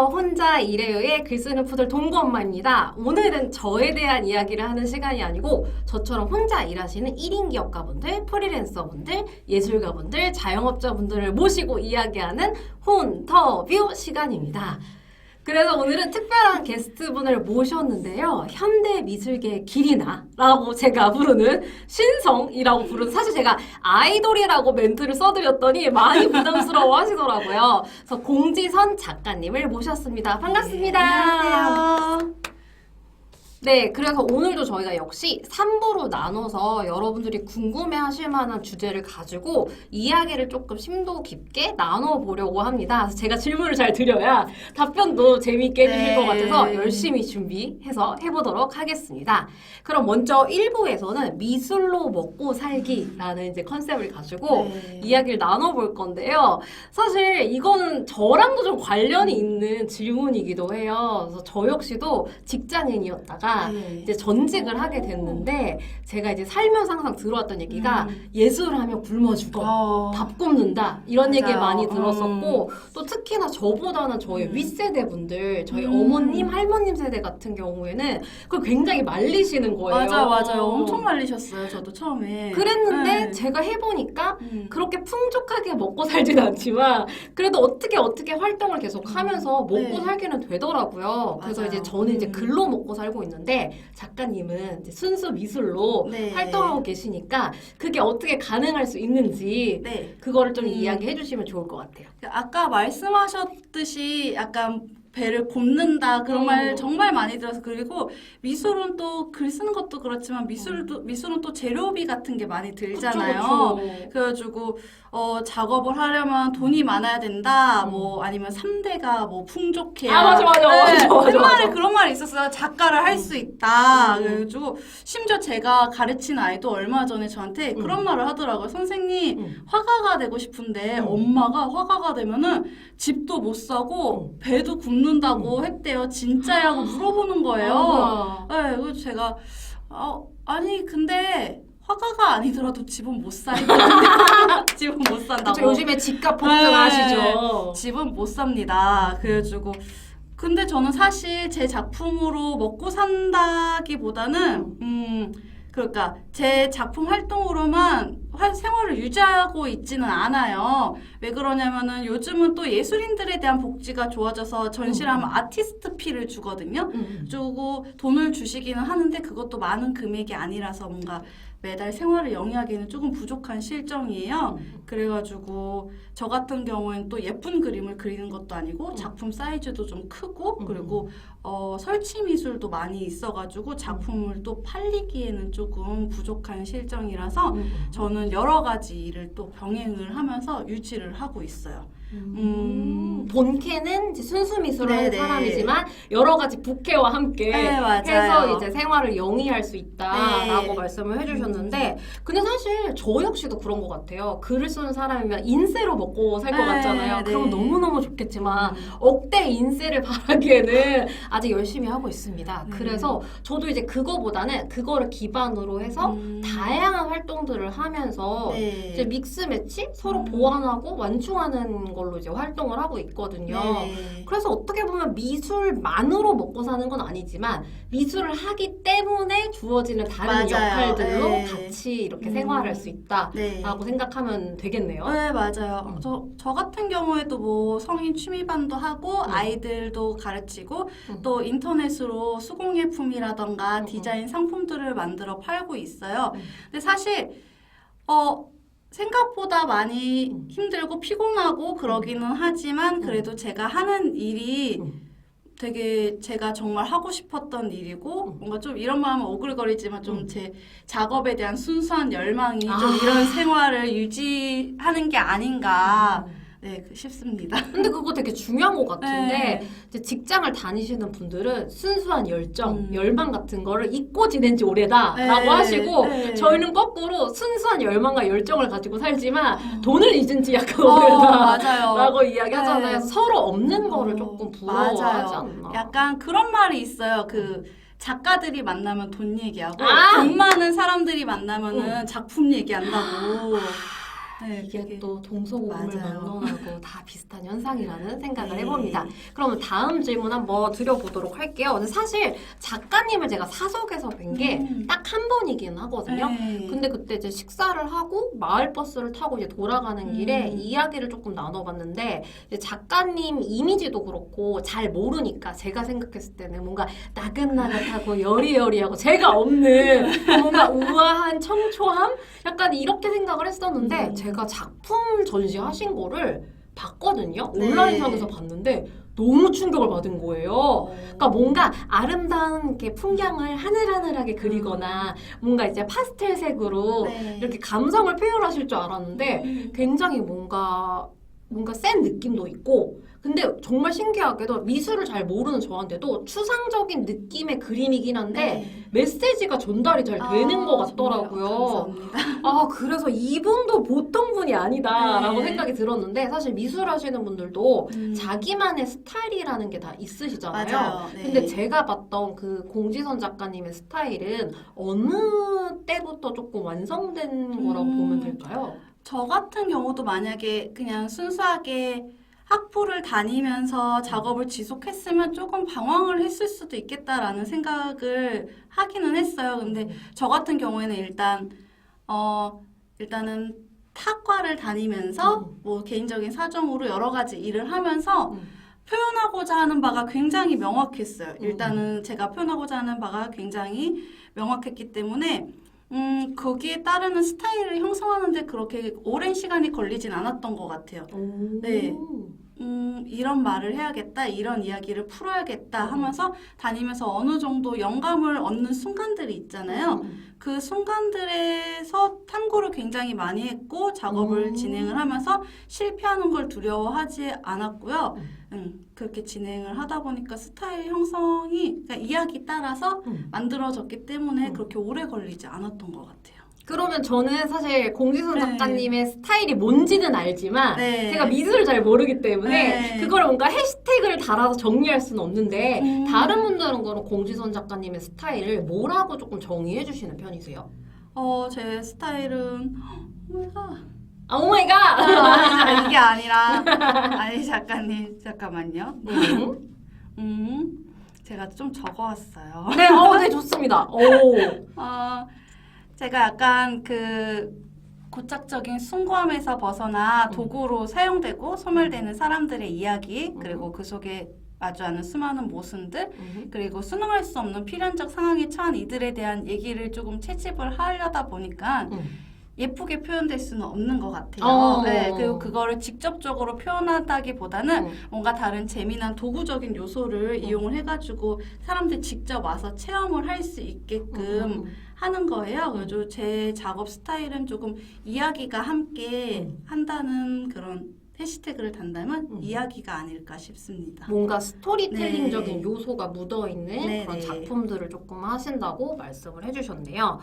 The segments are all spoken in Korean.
안녕하세요. 혼자 일해요의 글쓰는 푸들 동구 엄마입니다. 오늘은 저에 대한 이야기를 하는 시간이 아니고 저처럼 혼자 일하시는 1인 기업가분들, 프리랜서분들, 예술가분들, 자영업자분들을 모시고 이야기하는 혼터뷰 시간입니다. 그래서 오늘은 특별한 게스트분을 모셨는데요. 현대미술계의 길이나 라고 제가 부르는 신성이라고 부르는, 사실 제가 아이돌이라고 멘트를 써드렸더니 많이 부담스러워 하시더라고요. 그래서 공지선 작가님을 모셨습니다. 반갑습니다. 안녕하세요. 네, 그래서 오늘도 저희가 역시 3부로 나눠서 여러분들이 궁금해하실 만한 주제를 가지고 이야기를 조금 심도 깊게 나눠보려고 합니다. 그래서 제가 질문을 잘 드려야 답변도 재미있게 해주실 것 같아서 열심히 준비해서 해보도록 하겠습니다. 그럼 먼저 1부에서는 미술로 먹고 살기라는 이제 컨셉을 가지고 이야기를 나눠볼 건데요. 사실 이거는 저랑도 좀 관련이 있는 질문이기도 해요. 그래서 저 역시도 직장인이었다가 이제 전직을 하게 됐는데, 제가 이제 살면서 항상 들어왔던 얘기가 예술하면 굶어 죽어, 밥 굶는다, 이런 얘기 많이 들었었고, 또 특히나 저보다는 저희 윗세대 분들, 저희 어머님, 할머님 세대 같은 경우에는 그걸 굉장히 말리시는 거예요. 맞아요. 엄청 말리셨어요. 저도 처음에. 그랬는데 제가 해보니까 그렇게 풍족하게 먹고 살진 않지만 그래도 어떻게 활동을 계속 하면서 먹고 살기는 되더라고요. 그래서 이제 저는 이제 글로 먹고 살고 있는데, 작가님은 이제 순수 미술로 활동하고 계시니까 그게 어떻게 가능할 수 있는지 그거를 좀 이야기해 주시면 좋을 것 같아요. 아까 말씀하셨듯이 약간 배를 굽는다 그런 말 정말 많이 들어서, 그리고 미술은 또 글 쓰는 것도 그렇지만 미술은 또 재료비 같은 게 많이 들잖아요. 그쵸. 그래가지고 작업을 하려면 돈이 많아야 된다, 뭐 아니면 3대가 뭐 풍족해야. 맞아. 그런 말이 있었어요. 작가를 할 수 있다. 그래가지고 심지어 제가 가르친 아이도 얼마 전에 저한테 그런 말을 하더라고요. 선생님, 화가가 되고 싶은데 엄마가 화가가 되면은 집도 못 사고 배도 굶는다고 했대요. 진짜냐고 물어보는 거예요. 네, 그래서 제가 아니 근데 화가가 아니더라도 집은 못 살거든요. 집은 못 산다고. 그쵸, 요즘에 집값 폭등하시죠. 집은 못 삽니다. 그래가지고 근데 저는 사실 제 작품으로 먹고 산다기보다는 그러니까 제 작품 활동으로만 생활을 유지하고 있지는 않아요. 왜 그러냐면은 요즘은 또 예술인들에 대한 복지가 좋아져서 전시를 하면 아티스트 피를 주거든요. 주고 돈을 주시기는 하는데 그것도 많은 금액이 아니라서 뭔가 매달 생활을 영위하기에는 조금 부족한 실정이에요. 그래가지고 저 같은 경우에는 또 예쁜 그림을 그리는 것도 아니고 작품 사이즈도 좀 크고 그리고 설치 미술도 많이 있어가지고 작품을 또 팔리기에는 조금 부족한 실정이라서 저는 여러 가지 일을 또 병행을 하면서 유지를 하고 있어요. 본캐는 이제 순수 미술을 하는 사람이지만 여러 가지 부캐와 함께 해서 이제 생활을 영위할 수 있다라고 말씀을 해주셨는데, 근데 사실 저 역시도 그런 것 같아요. 글을 쓰는 사람이면 인세로 먹고 살 것 같잖아요. 그럼 너무너무 좋겠지만 억대 인세를 바라기에는 아직 열심히 하고 있습니다. 그래서 저도 이제 그거보다는 그거를 기반으로 해서 다양한 활동들을 하면서 이제 믹스 매치 서로 보완하고 완충하는 걸로 이제 활동을 하고 있거든요. 그래서 어떻게 보면 미술만으로 먹고 사는 건 아니지만 미술을 하기 때문에 주어지는 다른 역할들로 같이 이렇게 생활할 수 있다라고 생각하면 되겠네요. 네, 맞아요. 저 같은 경우에도 뭐 성인 취미반도 하고 아이들도 가르치고 또 인터넷으로 수공예품이라던가 디자인 상품들을 만들어 팔고 있어요. 근데 사실 생각보다 많이 힘들고 피곤하고 그러기는 하지만 그래도 제가 하는 일이 되게 제가 정말 하고 싶었던 일이고 뭔가 좀 이런 마음은 오글거리지만 좀 제 작업에 대한 순수한 열망이 좀 이런 생활을 유지하는 게 아닌가 싶습니다. 근데 그거 되게 중요한 것 같은데 이제 직장을 다니시는 분들은 순수한 열정, 열망 같은 거를 잊고 지낸 지 오래다라고 하시고 저희는 거꾸로 순수한 열망과 열정을 가지고 살지만 돈을 잊은 지 약간 오래다라고 이야기하잖아요. 서로 없는 거를 조금 부러워하지 않나. 약간 그런 말이 있어요. 작가들이 만나면 돈 얘기하고 돈 많은 사람들이 만나면은 작품 얘기한다고. 네, 이게 그게 또 동서고금을 맞아요. 막론하고 다 비슷한 현상이라는 생각을 네. 해봅니다. 그러면 다음 질문 한번 드려보도록 할게요. 근데 사실 작가님을 제가 사석에서 뵌 게 딱 한 번이긴 하거든요. 네. 근데 그때 이제 식사를 하고 마을버스를 타고 이제 돌아가는 길에 이야기를 조금 나눠봤는데 이제 작가님 이미지도 그렇고 잘 모르니까 제가 생각했을 때는 뭔가 나긋나긋하고 여리여리하고 제가 없는 뭔가 우아한 청초함? 약간 이렇게 생각을 했었는데 제가 작품 전시하신 거를 봤거든요. 네. 온라인상에서 봤는데 너무 충격을 받은 거예요. 그러니까 뭔가 아름다운 이렇게 풍경을 하늘하늘하게 그리거나 뭔가 이제 파스텔색으로 네. 이렇게 감성을 표현하실 줄 알았는데 굉장히 뭔가 센 느낌도 있고 근데 정말 신기하게도 미술을 잘 모르는 저한테도 추상적인 느낌의 그림이긴 한데 메시지가 전달이 잘 되는 것 같더라고요. 감사합니다. 아, 그래서 이분도 보통 분이 아니다라고 네. 생각이 들었는데 사실 미술 하시는 분들도 자기만의 스타일이라는 게 다 있으시잖아요. 맞아요. 네. 근데 제가 봤던 그 공지선 작가님의 스타일은 어느 때부터 조금 완성된 거라고 보면 될까요? 저 같은 경우도 만약에 그냥 순수하게 학부를 다니면서 작업을 지속했으면 조금 방황을 했을 수도 있겠다라는 생각을 하기는 했어요. 근데 저 같은 경우에는 일단은 타과를 다니면서 뭐 개인적인 사정으로 여러 가지 일을 하면서 표현하고자 하는 바가 굉장히 명확했어요. 일단은 제가 표현하고자 하는 바가 굉장히 명확했기 때문에 거기에 따르는 스타일을 형성하는데 그렇게 오랜 시간이 걸리진 않았던 것 같아요. 네. 이런 말을 해야겠다, 이런 이야기를 풀어야겠다 하면서 다니면서 어느 정도 영감을 얻는 순간들이 있잖아요. 그 순간들에서 탐구를 굉장히 많이 했고 작업을 진행을 하면서 실패하는 걸 두려워하지 않았고요. 그렇게 진행을 하다 보니까 스타일 형성이 그러니까 이야기 따라서 만들어졌기 때문에 그렇게 오래 걸리지 않았던 것 같아요. 그러면 저는 사실 공지선 네. 작가님의 스타일이 뭔지는 알지만 네. 제가 미술을 잘 모르기 때문에 네. 그걸 뭔가 해시태그를 달아서 정리할 수는 없는데 다른 분들은 그럼 공지선 작가님의 스타일을 뭐라고 조금 정의해 주시는 편이세요? 제 스타일은 아, 오마이갓! 이게 아니라 아니 작가님 잠깐만요. 제가 좀 적어왔어요. 네, 네, 좋습니다. 오. 제가 약간 그 고착적인 숭고함에서 벗어나 도구로 사용되고 소멸되는 사람들의 이야기 그리고 그 속에 마주하는 수많은 모순들 그리고 수능할 수 없는 필연적 상황에 처한 이들에 대한 얘기를 조금 채집을 하려다 보니까 예쁘게 표현될 수는 없는 것 같아요. 네, 그리고 그거를 직접적으로 표현하다기보다는 뭔가 다른 재미난 도구적인 요소를 이용을 해가지고 사람들이 직접 와서 체험을 할 수 있게끔 하는 거예요. 그래서 제 작업 스타일은 조금 이야기가 함께 한다는 그런 해시태그를 단다면 이야기가 아닐까 싶습니다. 뭔가 스토리텔링적인 네. 요소가 묻어있는 네, 그런 네. 작품들을 조금 하신다고 말씀을 해주셨네요.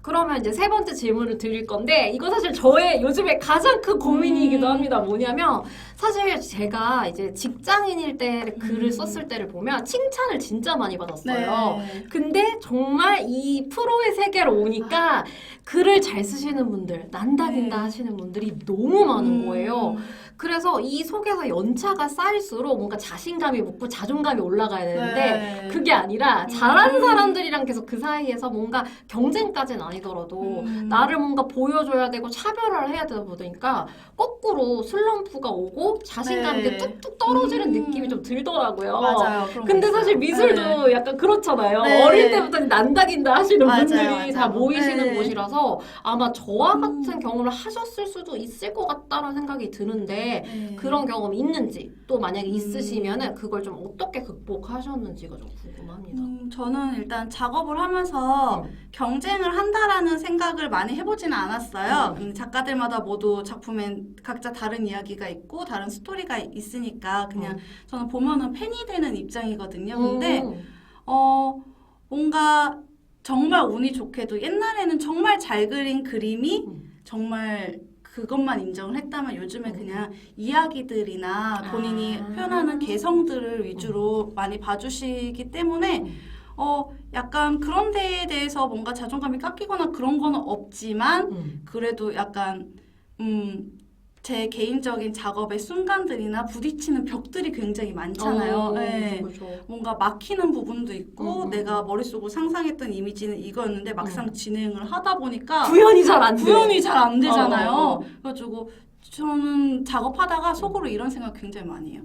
그러면 이제 세 번째 질문을 드릴 건데 이거 사실 저의 요즘에 가장 큰 고민이기도 합니다. 뭐냐면 사실 제가 이제 직장인일 때 글을 썼을 때를 보면 칭찬을 진짜 많이 받았어요. 네. 근데 정말 이 프로의 세계로 오니까 글을 잘 쓰시는 분들, 난다긴다 네. 하시는 분들이 너무 많은 거예요. 그래서 이 속에서 연차가 쌓일수록 뭔가 자신감이 붙고 자존감이 올라가야 되는데 네. 그게 아니라 잘하는 사람들이랑 계속 그 사이에서 뭔가 경쟁까지는 아니더라도 나를 뭔가 보여줘야 되고 차별화를 해야 되다 보니까 거꾸로 슬럼프가 오고 자신감이 네. 뚝뚝 떨어지는 느낌이 좀 들더라고요. 맞아요. 그런 거 근데 있어요. 사실 미술도 네. 약간 그렇잖아요. 네. 어릴 때부터 난다긴다 하시는 맞아요, 분들이 맞아요. 다 모이시는 네. 곳이라서 아마 저와 같은 경험을 하셨을 수도 있을 것 같다는 생각이 드는데 네. 그런 경험이 있는지 또 만약에 있으시면은 그걸 좀 어떻게 극복하셨는지가 좀 궁금합니다. 저는 일단 작업을 하면서 경쟁을 한다라는 생각을 많이 해보지는 않았어요. 작가들마다 모두 작품엔 각자 다른 이야기가 있고 다른 스토리가 있으니까 그냥 저는 보면은 팬이 되는 입장이거든요. 근데 뭔가 정말 운이 좋게도 옛날에는 정말 잘 그린 그림이 정말 그것만 인정을 했다면 요즘에 그냥 이야기들이나 본인이 표현하는 개성들을 위주로 많이 봐주시기 때문에 약간 그런 데에 대해서 뭔가 자존감이 깎이거나 그런 거는 없지만 그래도 약간 제 개인적인 작업의 순간들이나 부딪히는 벽들이 굉장히 많잖아요. 네. 그렇죠. 뭔가 막히는 부분도 있고, 음. 내가 머릿속으로 상상했던 이미지는 이거였는데 막상 진행을 하다 보니까 구현이 잘 안 돼. 구현이 잘 안 되잖아요. 어. 그래가지고 저는 작업하다가 속으로 이런 생각 굉장히 많이 해요.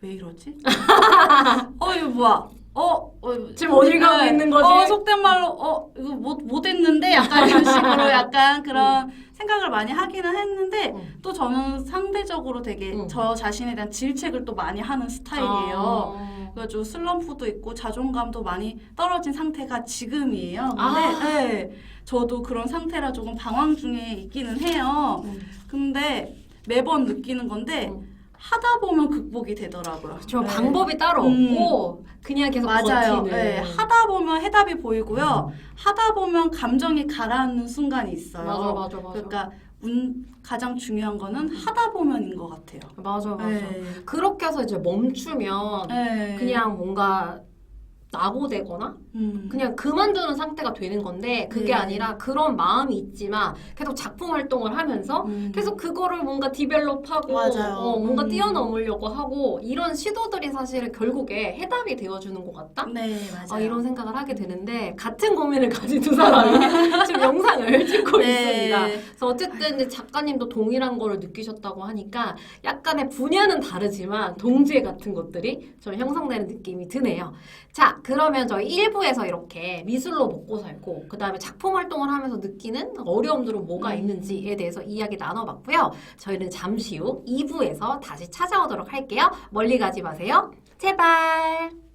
왜 이러지? 이거 뭐야? 지금 어딜 가고 있는 거지? 속된 말로, 이거 못했는데? 약간 이런 식으로 약간 그런 생각을 많이 하기는 했는데, 또 저는 상대적으로 되게 저 자신에 대한 질책을 또 많이 하는 스타일이에요. 그래가지고 슬럼프도 있고 자존감도 많이 떨어진 상태가 지금이에요. 근데 네, 저도 그런 상태라 조금 방황 중에 있기는 해요. 근데 매번 느끼는 건데, 하다 보면 극복이 되더라고요. 저 방법이 따로 없고 그냥 계속 맞아요. 버티는. 네, 하다 보면 해답이 보이고요. 하다 보면 감정이 가라앉는 순간이 있어요. 맞아. 그러니까 가장 중요한 거는 하다 보면인 것 같아요. 맞아. 네. 그렇게 해서 이제 멈추면 네. 그냥 뭔가 낙오되거나 그냥 그만두는 상태가 되는 건데 그게 네. 아니라 그런 마음이 있지만 계속 작품 활동을 하면서 계속 그거를 뭔가 디벨롭하고 맞아요. 뭔가 뛰어넘으려고 하고 이런 시도들이 사실은 결국에 해답이 되어주는 것 같다? 네, 맞아요. 이런 생각을 하게 되는데 같은 고민을 가진 두 사람이 지금 영상을 찍고 네. 있습니다. 그래서 어쨌든 이제 작가님도 동일한 거를 느끼셨다고 하니까 약간의 분야는 다르지만 동지애 같은 것들이 좀 형성되는 느낌이 드네요. 자, 그러면 저희 1부에서 이렇게 미술로 먹고 살고 그 다음에 작품 활동을 하면서 느끼는 어려움들은 뭐가 있는지에 대해서 이야기 나눠봤고요. 저희는 잠시 후 2부에서 다시 찾아오도록 할게요. 멀리 가지 마세요. 제발!